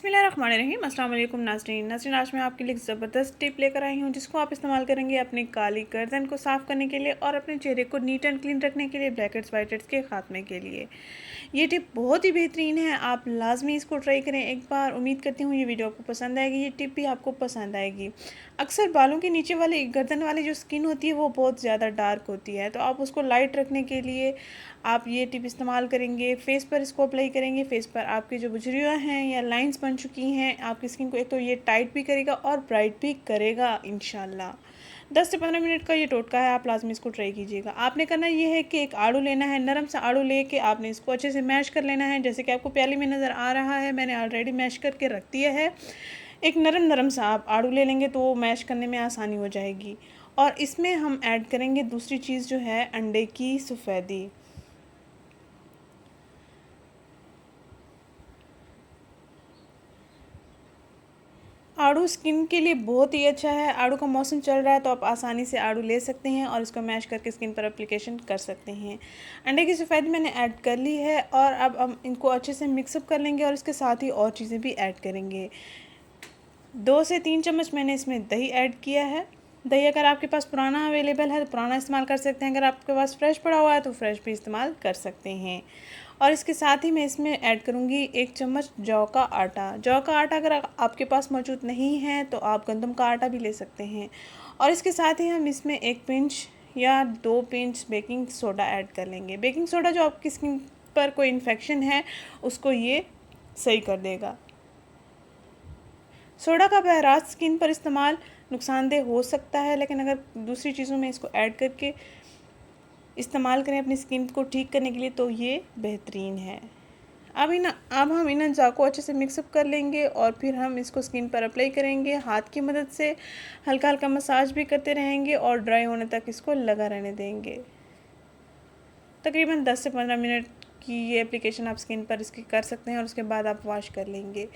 बिस्मिल्लाहिर्रहमानिर्रहीम। अस्सलाम वालेकुम नाज़रीन। आज मैं आपके लिए एक ज़बरदस्त टिप लेकर आई हूँ जिसको आप इस्तेमाल करेंगे अपनी काली गर्दन को साफ़ करने के लिए और अपने चेहरे को नीट एंड क्लीन रखने के लिए, ब्लैक हेड्स वाइट हेड्स के ख़ात्मे के लिए। ये टिप बहुत ही बेहतरीन है, आप लाजमी इसको ट्राई करें एक बार। उम्मीद करती हूँ ये वीडियो आपको पसंद आएगी, ये टिप भी आपको पसंद आएगी। अक्सर बालों के नीचे वाली गर्दन वाली जो स्किन होती है वो बहुत ज़्यादा डार्क होती है, तो आप उसको लाइट रखने के लिए आप ये टिप इस्तेमाल करेंगे। फेस पर इसको अप्लाई करेंगे। फेस पर आपकी जो झुर्रियाँ हैं या लाइंस बन चुकी हैं, आपकी स्किन को एक तो ये टाइट भी करेगा और ब्राइट भी करेगा इंशाल्लाह। 10 से 15 मिनट का ये टोटका है, आप लाजमी इसको ट्राई कीजिएगा। आपने करना ये है कि एक आड़ू लेना है, नरम सा आड़ू लेके आपने इसको अच्छे से मैश कर लेना है। जैसे कि आपको प्याली में नज़र आ रहा है, मैंने ऑलरेडी मैश करके रख दिया है। एक नरम नरम सा आप आड़ू ले लेंगे तो मैश करने में आसानी हो जाएगी। और इसमें हम ऐड करेंगे दूसरी चीज़ जो है अंडे की सफ़ेदी। आड़ू स्किन के लिए बहुत ही अच्छा है। आड़ू का मौसम चल रहा है तो आप आसानी से आड़ू ले सकते हैं और इसको मैश करके स्किन पर एप्लीकेशन कर सकते हैं। अंडे की सफ़ेद मैंने ऐड कर ली है और अब हम इनको अच्छे से मिक्सअप कर लेंगे और इसके साथ ही और चीज़ें भी ऐड करेंगे। 2 से 3 चम्मच मैंने इसमें दही ऐड किया है। दही अगर आपके पास पुराना अवेलेबल है तो पुराना इस्तेमाल कर सकते हैं, अगर आपके पास फ्रेश पड़ा हुआ है तो फ्रेश भी इस्तेमाल कर सकते हैं। और इसके साथ ही मैं इसमें ऐड करूँगी 1 चम्मच जौ का आटा। जौ का आटा अगर आपके पास मौजूद नहीं है तो आप गंदम का आटा भी ले सकते हैं। और इसके साथ ही हम इसमें 1 पिंच या 2 पिंच बेकिंग सोडा ऐड कर लेंगे। बेकिंग सोडा जो आपकी स्किन पर कोई इन्फेक्शन है उसको ये सही कर देगा। सोडा का बहराज स्किन पर इस्तेमाल नुकसानदेह हो सकता है, लेकिन अगर दूसरी चीज़ों में इसको ऐड करके इस्तेमाल करें अपनी स्किन को ठीक करने के लिए तो ये बेहतरीन है। अब हम इन अज्जा को अच्छे से मिक्सअप कर लेंगे और फिर हम इसको स्किन पर अप्लाई करेंगे। हाथ की मदद से हल्का हल्का मसाज भी करते रहेंगे और ड्राई होने तक इसको लगा रहने देंगे। तकरीबन 10 से 15 मिनट की ये एप्लीकेशन आप स्किन पर इसकी कर सकते हैं और उसके बाद आप वॉश कर लेंगे।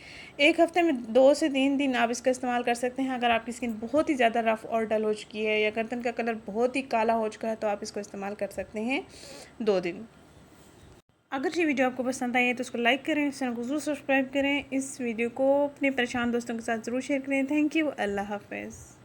एक हफ्ते में 2 से 3 दिन आप इसका इस्तेमाल कर सकते हैं। अगर आपकी स्किन बहुत ही ज़्यादा रफ़ और डल हो चुकी है या गर्दन का कलर बहुत ही काला हो चुका है तो आप इसको इस्तेमाल कर सकते हैं 2 दिन। अगर ये वीडियो आपको पसंद आई है तो उसको लाइक करें, इस चैनल को ज़रूर सब्सक्राइब करें। इस वीडियो को अपने परेशान दोस्तों के साथ ज़रूर शेयर करें। Thank you. अल्लाह हाफ़िज़।